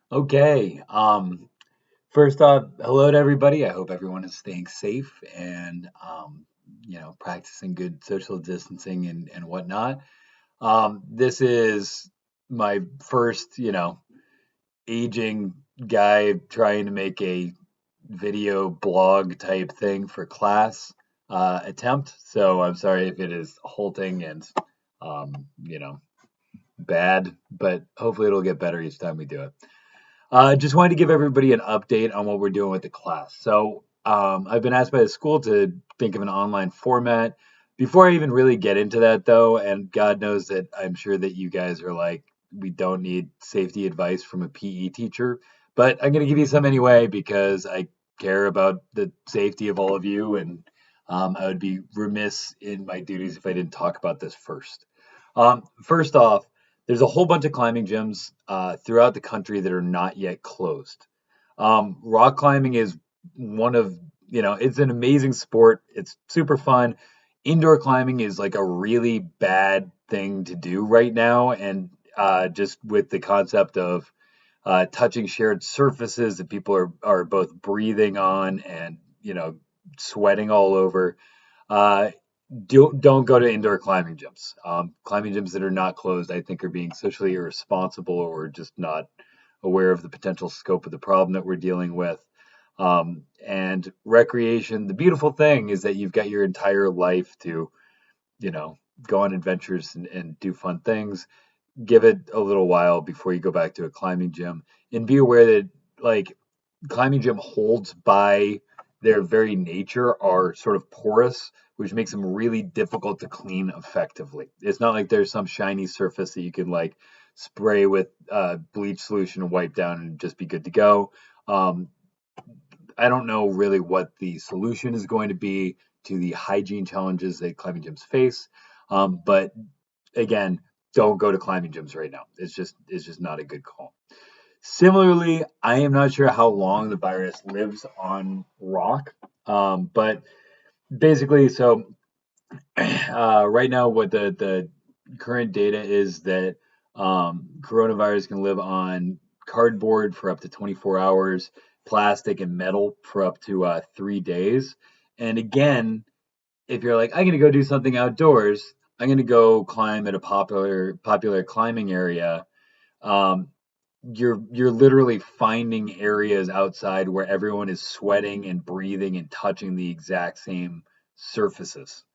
Okay. First off, hello to everybody. I hope everyone is staying safe and practicing good social distancing and whatnot. This is my first, aging guy trying to make a video blog type thing for class attempt. So I'm sorry if it is halting and um, you know, bad, but hopefully it'll get better each time we do it. Just wanted to give everybody an update on what we're doing with the class. So, I've been asked by the school to think of an online format. Before I even really get into that, though, and God knows that I'm sure that you guys are like, we don't need safety advice from a PE teacher, but I'm going to give you some anyway because I care about the safety of all of you, and I would be remiss in my duties if I didn't talk about this first. First off, there's a whole bunch of climbing gyms throughout the country that are not yet closed. Rock climbing is one of, it's an amazing sport. It's super fun. Indoor climbing is like a really bad thing to do right now. And just with the concept of touching shared surfaces that people are both breathing on and, sweating all over. Uh, don't go to indoor climbing gyms. Climbing gyms that are not closed, I think, are being socially irresponsible or just not aware of the potential scope of the problem that we're dealing with. And recreation, the beautiful thing is that you've got your entire life to, you know, go on adventures and do fun things. Give it a little while before you go back to a climbing gym and be aware that, like, climbing gym holds by their very nature are sort of porous, which makes them really difficult to clean effectively. It's not like there's some shiny surface that you can like spray with bleach solution and wipe down and just be good to go. Um, I don't know really what the solution is going to be to the hygiene challenges that climbing gyms face, but again, don't go to climbing gyms right now. It's just not a good call. Similarly, I am not sure how long the virus lives on rock, but basically, so right now, what the current data is that coronavirus can live on cardboard for up to 24 hours, plastic and metal for up to 3 days. And again, if you're like, I'm gonna go do something outdoors, I'm gonna go climb at a popular climbing area. Um, you're literally finding areas outside where everyone is sweating and breathing and touching the exact same surfaces.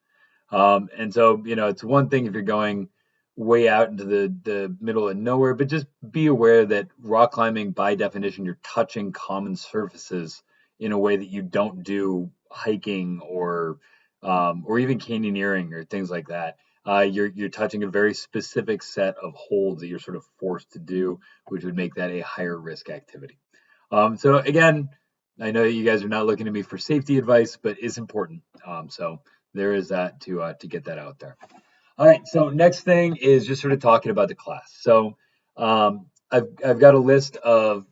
And so, it's one thing if you're going way out into the middle of nowhere, but just be aware that rock climbing, by definition, you're touching common surfaces in a way that you don't do hiking or even canyoneering or things like that. You're touching a very specific set of holds that you're sort of forced to do, which would make that a higher risk activity. So again, I know you guys are not looking to me for safety advice, but it's important. So there is that to get that out there. All right. So next thing is just sort of talking about the class. So I've got a list of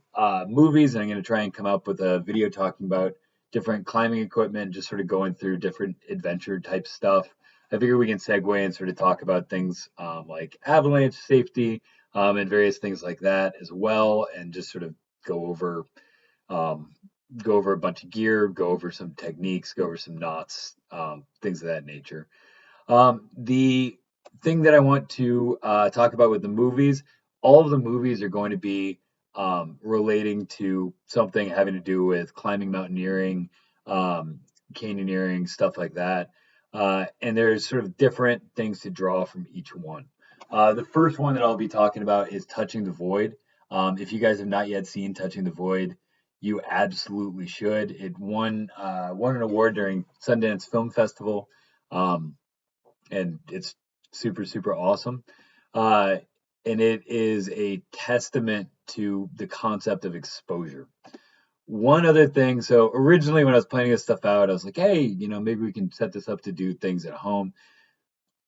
movies, and I'm going to try and come up with a video talking about different climbing equipment, just sort of going through different adventure type stuff. I figure we can segue and sort of talk about things like avalanche safety and various things like that as well, and just sort of go over um, go over a bunch of gear, go over some techniques, go over some knots, things of that nature. The thing that I want to talk about with the movies, all of the movies are going to be relating to something having to do with climbing, mountaineering, canyoneering, stuff like that. And there's sort of different things to draw from each one. The first one that I'll be talking about is Touching the Void. If you guys have not yet seen Touching the Void, you absolutely should. It won an award during Sundance Film Festival. Um, and it's super super awesome. Uh, and it is a testament to the concept of exposure. One other thing, so originally when I was planning this stuff out, I was like, hey, maybe we can set this up to do things at home.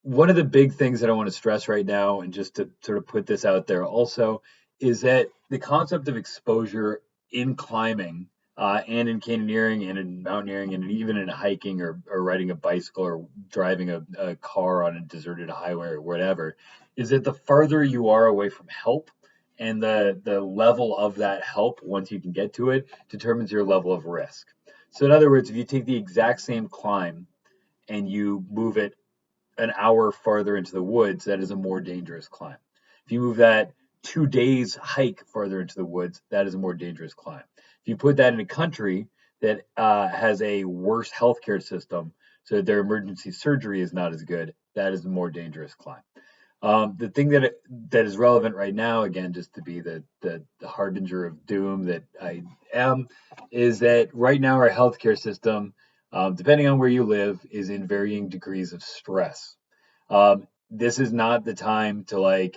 One of the big things that I want to stress right now, and just to sort of put this out there also, is that the concept of exposure in climbing and in canyoneering and in mountaineering and even in hiking or riding a bicycle or driving a car on a deserted highway or whatever, is that the farther you are away from help and the level of that help once you can get to it determines your level of risk. So in other words, if you take the exact same climb and you move it an hour farther into the woods, that is a more dangerous climb. If you move that 2 days hike farther into the woods, that is a more dangerous climb. If you put that in a country that has a worse healthcare system, so that their emergency surgery is not as good, that is a more dangerous climb. The thing that is relevant right now, again, just to be the harbinger of doom that I am, is that right now our healthcare system, depending on where you live, is in varying degrees of stress. This is not the time to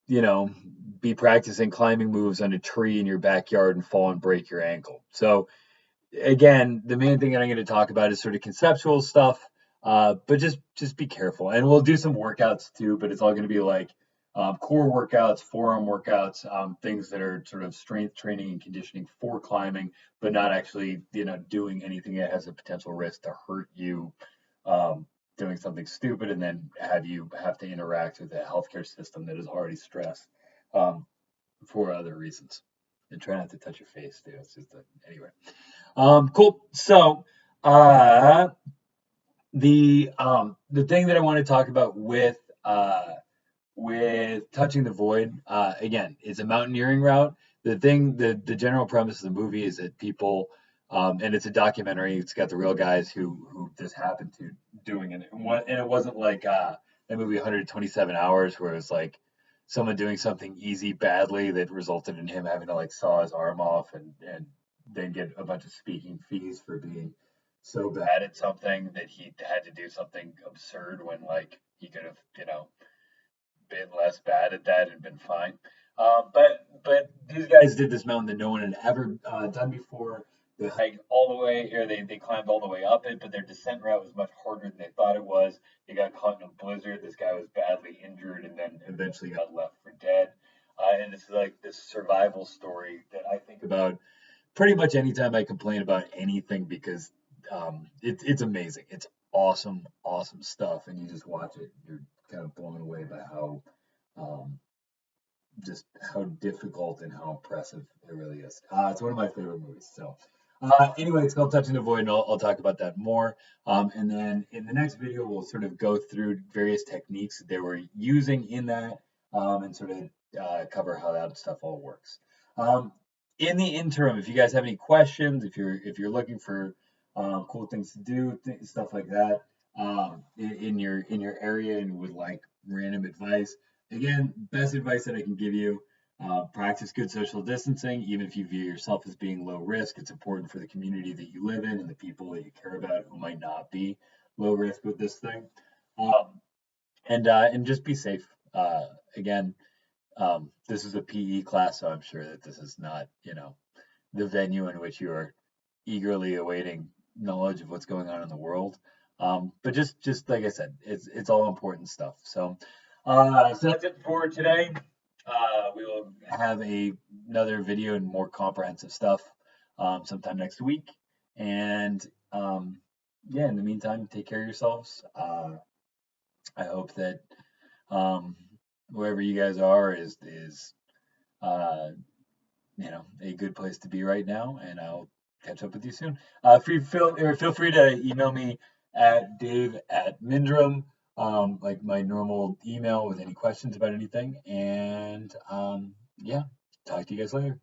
you know, be practicing climbing moves on a tree in your backyard and fall and break your ankle. So again, the main thing that I'm going to talk about is sort of conceptual stuff, but just be careful. And we'll do some workouts too, but it's all going to be like core workouts, forearm workouts, things that are sort of strength training and conditioning for climbing, but not actually doing anything that has a potential risk to hurt you. Doing something stupid and then have you have to interact with a healthcare system that is already stressed for other reasons. And try not to touch your face too. It's just anyway. Cool. So, uh, the thing that I want to talk about with touching the void, again, it's a mountaineering route. The general premise of the movie is that people, and it's a documentary. It's got the real guys who this happened to doing it, and it wasn't like that movie 127 Hours, where it was like someone doing something easy badly that resulted in him having to like saw his arm off and then get a bunch of speaking fees for being so bad at something that he had to do something absurd when like he could have been less bad at that and been fine. But these guys did this mountain that no one had ever done before. They hiked all the way, or they climbed all the way up it, but their descent route was much harder than they thought it was. They got caught in a blizzard. This guy was badly injured and then eventually got left for dead. And it's like this survival story that I think about pretty much anytime I complain about anything because it's amazing. It's awesome, awesome stuff, and you just watch it, you're kind of blown away by um, just how difficult and how impressive it really is. It's one of my favorite movies. So, anyway, it's called Touching the Void, and I'll talk about that more. And then in the next video, we'll sort of go through various techniques that they were using in that, and sort of cover how that stuff all works. Um, in the interim, if you guys have any questions, if you're looking for cool things to do, stuff like that, in your area, and would like random advice. Again, best advice that I can give you, practice good social distancing, even if you view yourself as being low risk. It's important for the community that you live in and the people that you care about who might not be low risk with this thing. And just be safe. Again, this is a PE class, so I'm sure that this is not, the venue in which you are eagerly awaiting knowledge of what's going on in the world. But just like I said, it's all important stuff. So that's it for today. We will have another video and more comprehensive stuff sometime next week. And yeah, in the meantime, take care of yourselves. I hope that um, wherever you guys are is uh, a good place to be right now. And I'll catch up with you soon. Feel free to email me at dave@mindrum, like my normal email with any questions about anything. And yeah, talk to you guys later.